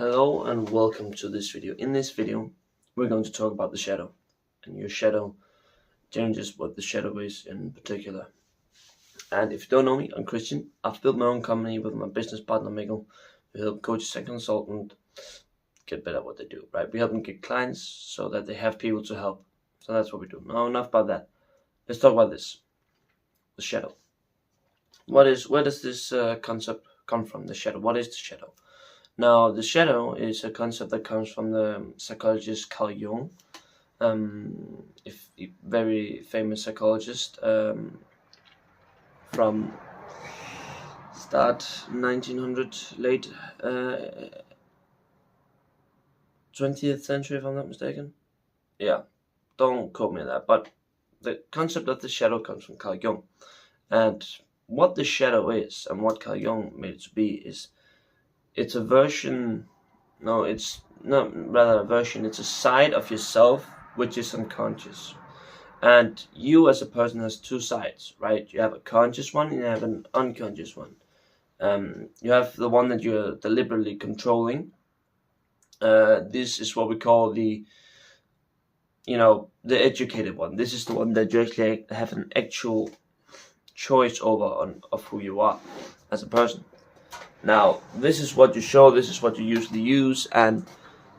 Hello and welcome to this video. In this video, we're going to talk about the shadow and your shadow changes, what the shadow is in particular. And if you don't know me, I'm Christian. I've built my own company with my business partner Mikkel. We help coaches and consultants get better at what they do, right? We help them get clients so that they have people to help. So that's what we do. Now enough about that. Let's talk about this, the shadow. Where does this concept come from, the shadow? What is the shadow? Now, the shadow is a concept that comes from the psychologist Carl Jung, very famous psychologist from start 1900, late 20th century, if I'm not mistaken. Yeah, don't quote me on that, but the concept of the shadow comes from Carl Jung. And what the shadow is, and what Carl Jung made it to be, is it's a version, no, it's not rather a version, it's a side of yourself which is unconscious. And you as a person has two sides, right? You have a conscious one and you have an unconscious one. You have the one that you're deliberately controlling. This is what we call the educated one. This is the one that you actually have an actual choice over of who you are as a person. Now, this is what you show, this is what you usually use, and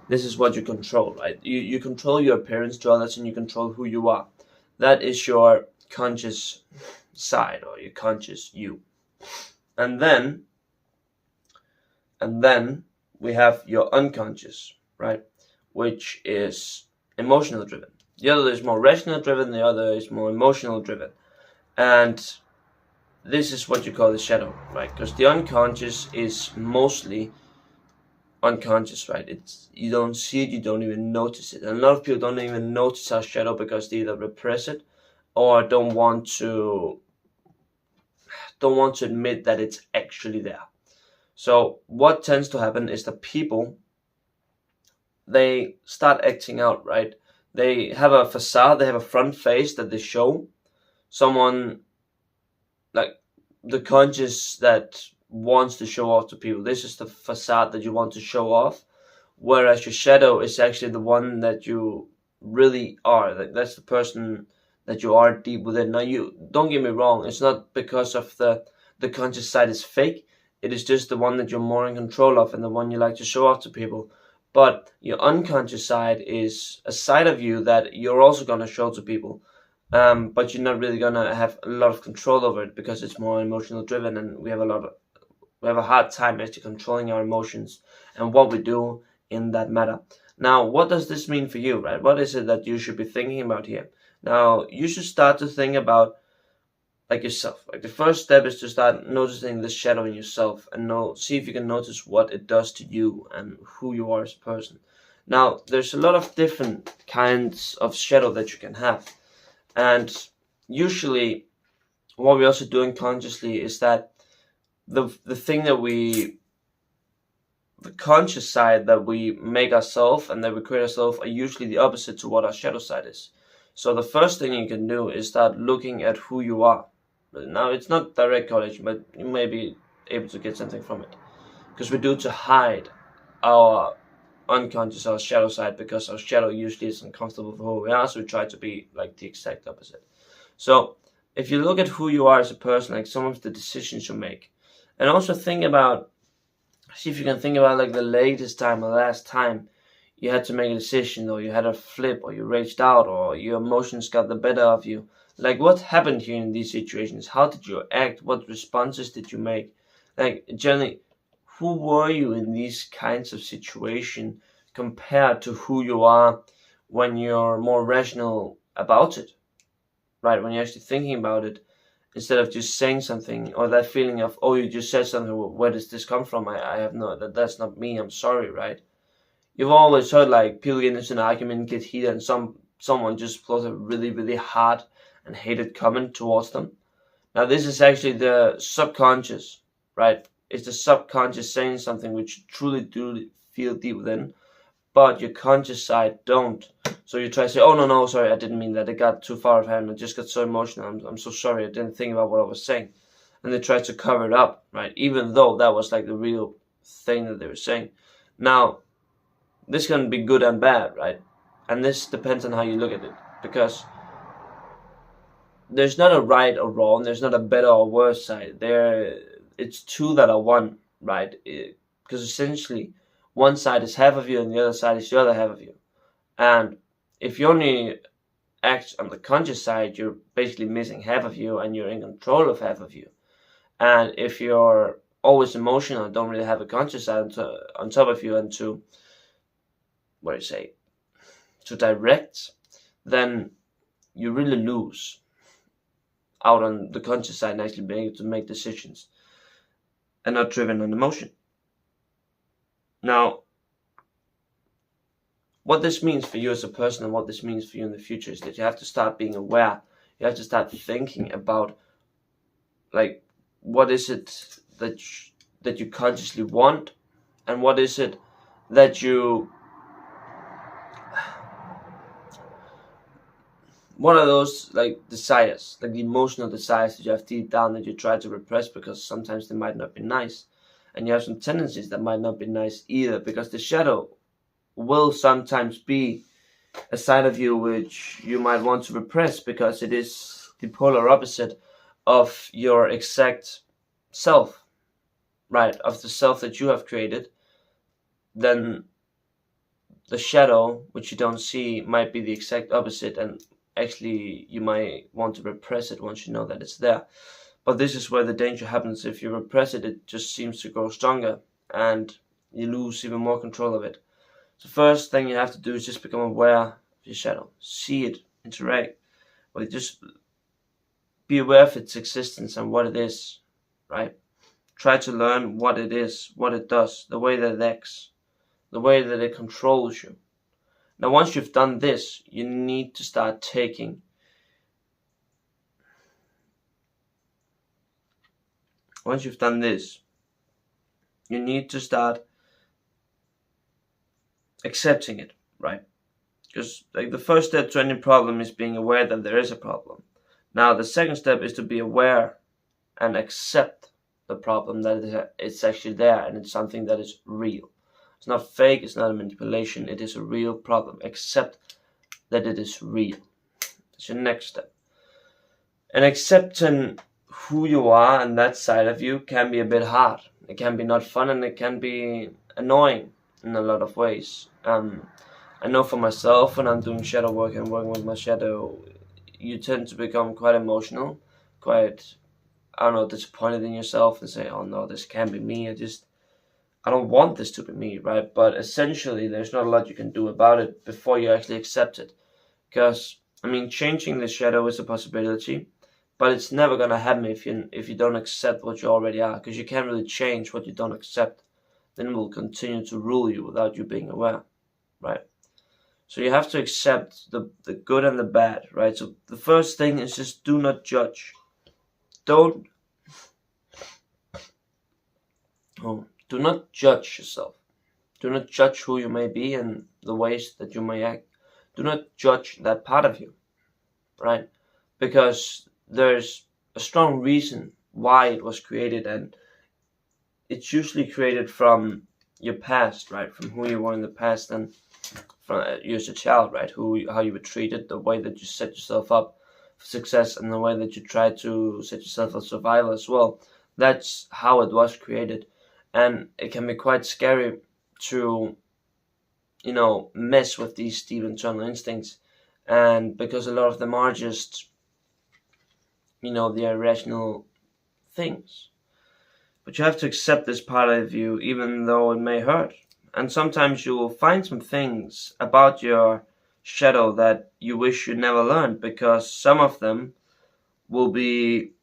this is what you control, right? You control your appearance to others and you control who you are. That is your conscious side, or your conscious you. And then we have your unconscious, right? Which is emotional driven. The other is more rational driven, the other is more emotional driven. And this is what you call the shadow, right? Because the unconscious is mostly unconscious, right? You don't see it, you don't even notice it. And a lot of people don't even notice our shadow because they either repress it or don't want to admit that it's actually there. So what tends to happen is that people, they start acting out, right? They have a facade, they have a front face that they show. Someone like the conscious that wants to show off to people. This is the facade that you want to show off, whereas your shadow is actually the one that you really are. That's the person that you are deep within. Now, you don't get me wrong, it's not because of the conscious side is fake. It is just the one that you're more in control of and the one you like to show off to people. But your unconscious side is a side of you that you're also going to show to people. But you're not really gonna have a lot of control over it because it's more emotional driven, and we have a hard time actually controlling our emotions and what we do in that matter. Now, what does this mean for you, right? What is it that you should be thinking about here? Now, you should start to think about like yourself. Like the first step is to start noticing the shadow in yourself and see if you can notice what it does to you and who you are as a person. Now, there's a lot of different kinds of shadow that you can have. And usually what we're also doing consciously is that the thing that the conscious side that we make ourselves and that we create ourselves are usually the opposite to what our shadow side is. So the first thing you can do is start looking at who you are. Now, it's not direct correlation, but you may be able to get something from it. Because we do to hide our unconscious, our shadow side, because our shadow usually is uncomfortable for who we are, so we try to be like the exact opposite. So if you look at who you are as a person, like some of the decisions you make, and also see if you can think about like the latest time or last time you had to make a decision, or you had a flip, or you raged out, or your emotions got the better of you. Like, what happened here in these situations? How did you act? What responses did you make? Like, generally, who were you in these kinds of situations compared to who you are when you're more rational about it, right? When you're actually thinking about it, instead of just saying something, or that feeling of, oh, you just said something, where does this come from? I have that's not me, I'm sorry, right? You've always heard like people get into an argument, get heated, and someone just throws a really, really hard and hated comment towards them. Now, this is actually the subconscious, right? It's the subconscious saying something which you truly do feel deep within, but your conscious side don't. So you try to say, oh, no, sorry, I didn't mean that. It got too far of hand. I just got so emotional. I'm so sorry. I didn't think about what I was saying. And they try to cover it up, right? Even though that was like the real thing that they were saying. Now, this can be good and bad, right? And this depends on how you look at it, because there's not a right or wrong, there's not a better or worse side. It's two that are one, right? Because essentially, one side is half of you and the other side is the other half of you. And if you only act on the conscious side, you're basically missing half of you and you're in control of half of you. And if you're always emotional and don't really have a conscious side on top of you and to, to direct, then you really lose out on the conscious side and actually being able to make decisions and not driven on emotion. Now, what this means for you as a person and what this means for you in the future is that you have to start being aware. You have to start thinking about, like, what is it that you consciously want, and what is it that you, what are those, like, desires, like the emotional desires that you have deep down that you try to repress because sometimes they might not be nice, and you have some tendencies that might not be nice either, because the shadow will sometimes be a side of you which you might want to repress because it is the polar opposite of your exact self, right? Of the self that you have created. Then the shadow, which you don't see, might be the exact opposite, and actually you might want to repress it once you know that it's there. But this is where the danger happens. If you repress it, it just seems to grow stronger and you lose even more control of it. So first thing you have to do is just become aware of your shadow. See it, interact with it, just be aware of its existence and what it is, right? Try to learn what it is, what it does, the way that it acts, the way that it controls you. Now, once you've done this, you need to start taking once you've done this, you need to start accepting it, right? Because, like, the first step to any problem is being aware that there is a problem. Now, the second step is to be aware and accept the problem, that it's actually there and it's something that is real. It's not fake, it's not a manipulation, it is a real problem. Accept that it is real. That's your next step. And accepting who you are and that side of you can be a bit hard. It can be not fun and it can be annoying in a lot of ways. I know for myself, when I'm doing shadow work and working with my shadow, you tend to become quite emotional, quite, disappointed in yourself and say, oh no, this can't be me. I don't want this to be me, right? But essentially, there's not a lot you can do about it before you actually accept it. Because, changing the shadow is a possibility, but it's never going to happen if you don't accept what you already are, because you can't really change what you don't accept. Then it will continue to rule you without you being aware, right? So you have to accept the good and the bad, right? So the first thing is just do not judge. Do not judge yourself. Do not judge who you may be and the ways that you may act. Do not judge that part of you, right? Because there's a strong reason why it was created, and it's usually created from your past, right? From who you were in the past and from you as a child, right? How you were treated, the way that you set yourself up for success, and the way that you try to set yourself up for survival as well. That's how it was created. And it can be quite scary to, mess with these deep internal instincts. And because a lot of them are just, the irrational things. But you have to accept this part of you, even though it may hurt. And sometimes you will find some things about your shadow that you wish you never learned, because some of them will be,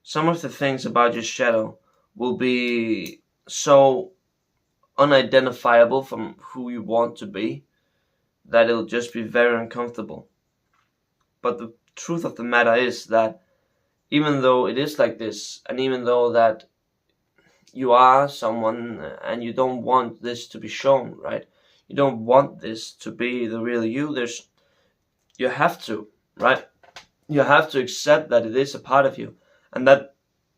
some of the things about your shadow will be so unidentifiable from who you want to be that it'll just be very uncomfortable. But the truth of the matter is that even though it is like this, and even though that you are someone and you don't want this to be shown, right? You don't want this to be the real you. You have to, right? You have to accept that it is a part of you. And that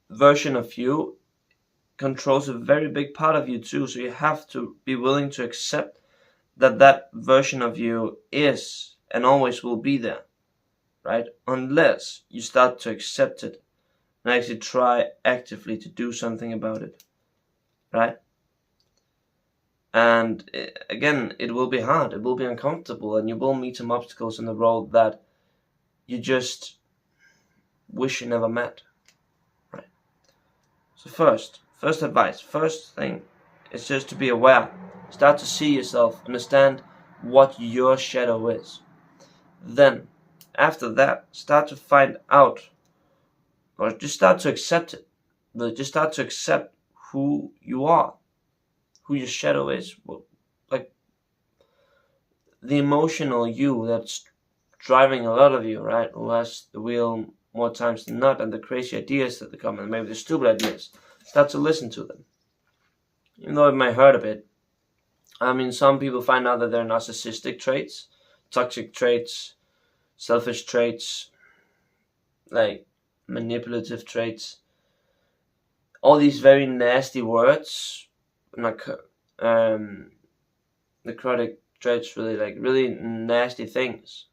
version of you controls a very big part of you too. So you have to be willing to accept that that version of you is and always will be there, right? Unless you start to accept it and actually try actively to do something about it, right? And again, it will be hard, it will be uncomfortable, and you will meet some obstacles in the road that you just wish you never met, right? So first advice, first thing is just to be aware. Start to see yourself, understand what your shadow is. Then, after that, start to find out, or just start to accept it. Just start to accept who you are, who your shadow is. Like the emotional you that's driving a lot of you, right? Who has the wheel more times than not, and the crazy ideas that come, and maybe the stupid ideas. Start to listen to them. Even though it might hurt a bit. I mean, some people find out that they're narcissistic traits, toxic traits, selfish traits, like manipulative traits. All these very nasty words, necrotic traits, really nasty things.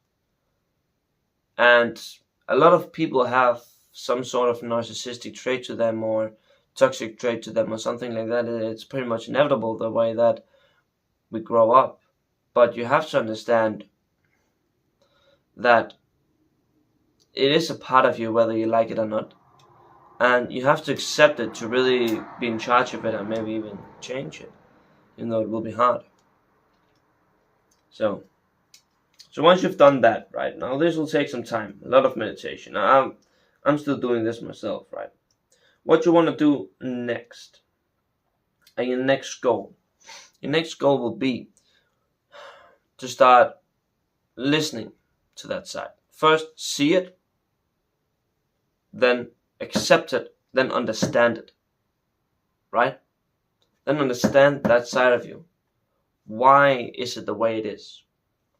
And a lot of people have some sort of narcissistic trait to them, or toxic trait to them, or something like that. It's pretty much inevitable the way that we grow up. But you have to understand that it is a part of you whether you like it or not. And you have to accept it to really be in charge of it, and maybe even change it, even though it will be hard. So once you've done that, right, now this will take some time, a lot of meditation. Now, I'm still doing this myself, right? What you want to do next, and your next goal will be to start listening to that side. First, see it, then accept it, then understand it, right? Then understand that side of you. Why is it the way it is?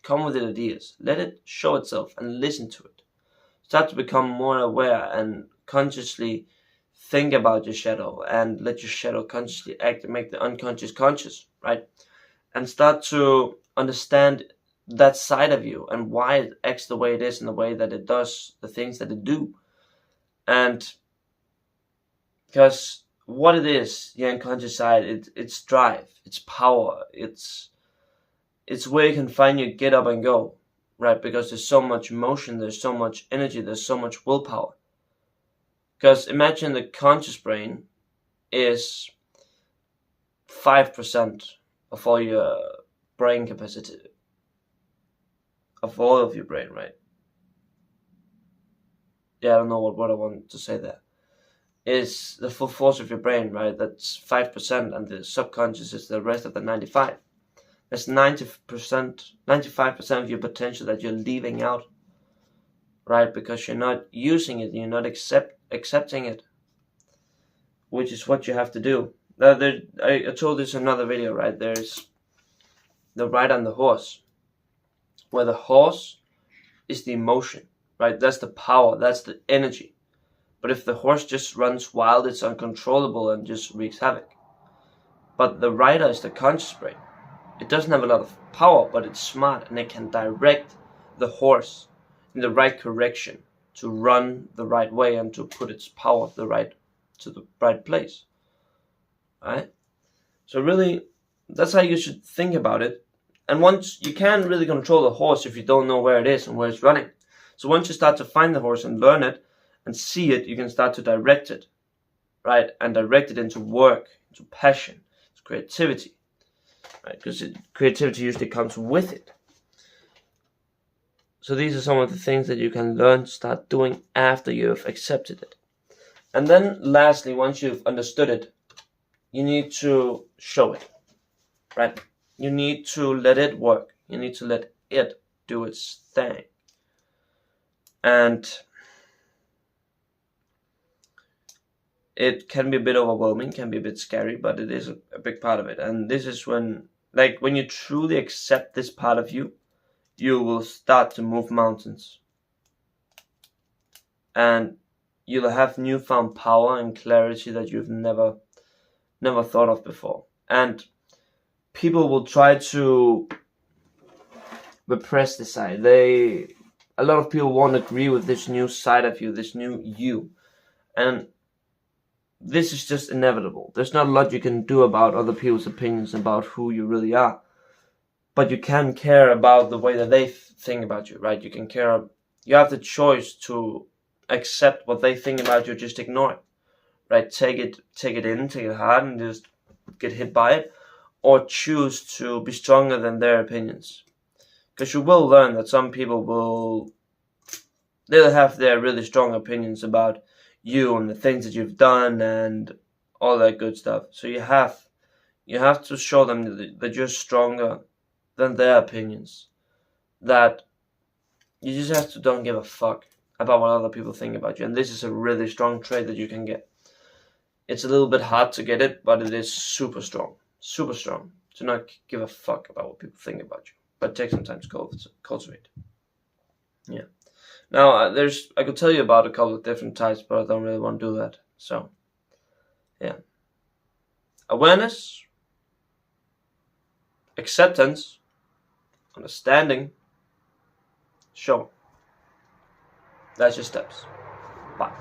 Come with ideas. Let it show itself and listen to it. Start to become more aware and consciously think about your shadow, and let your shadow consciously act and make the unconscious conscious, right? And start to understand that side of you and why it acts the way it is and the way that it does the things that it do. And because what it is, the unconscious side, it's drive, it's power, it's where you can find your get up and go, right? Because there's so much emotion, there's so much energy, there's so much willpower. Because imagine the conscious brain is 5% of all your brain capacity, of all of your brain, right? Yeah, I don't know what I want to say there. Is the full force of your brain, right? That's 5%, and the subconscious is the rest of the 95%. That's 90%, 95% of your potential that you're leaving out, right? Because you're not using it, you're not accepting it, which is what you have to do. I told this in another video, right? There's the ride on the horse, where the horse is the emotion, right? That's the power, that's the energy. But if the horse just runs wild, it's uncontrollable and just wreaks havoc. But the rider is the conscious brain. It doesn't have a lot of power, but it's smart, and it can direct the horse in the right direction to run the right way and to put its power to the right place, right? So really, that's how you should think about it. And once you can't really control the horse if you don't know where it is and where it's running. So once you start to find the horse and learn it and see it, you can start to direct it, right? And direct it into work, into passion, into creativity, right? Because creativity usually comes with it. So these are some of the things that you can learn to start doing after you've accepted it. And then lastly, once you've understood it, you need to show it, right? You need to let it work. You need to let it do its thing. And it can be a bit overwhelming, can be a bit scary, but it is a big part of it. And this is when you truly accept this part of you, you will start to move mountains. And you'll have newfound power and clarity that you've never never thought of before. And people will try to repress this side. A lot of people won't agree with this new side of you, this new you. And this is just inevitable. There's not a lot you can do about other people's opinions about who you really are. But you can care about the way that they think about you, right? You can care. You have the choice to accept what they think about you, just ignore it, right? Take it in, take it hard, and just get hit by it, or choose to be stronger than their opinions. Because you will learn that some people they'll have their really strong opinions about you and the things that you've done and all that good stuff. So you have to show them that you're stronger than their opinions. That you just have to don't give a fuck about what other people think about you. And this is a really strong trait that you can get. It's a little bit hard to get it, but it is super strong. Super strong. To not give a fuck about what people think about you. But take some time to cultivate. Yeah. Now, I could tell you about a couple of different types, but I don't really want to do that. So, yeah. Awareness, acceptance, understanding, show. That's your steps. Bye.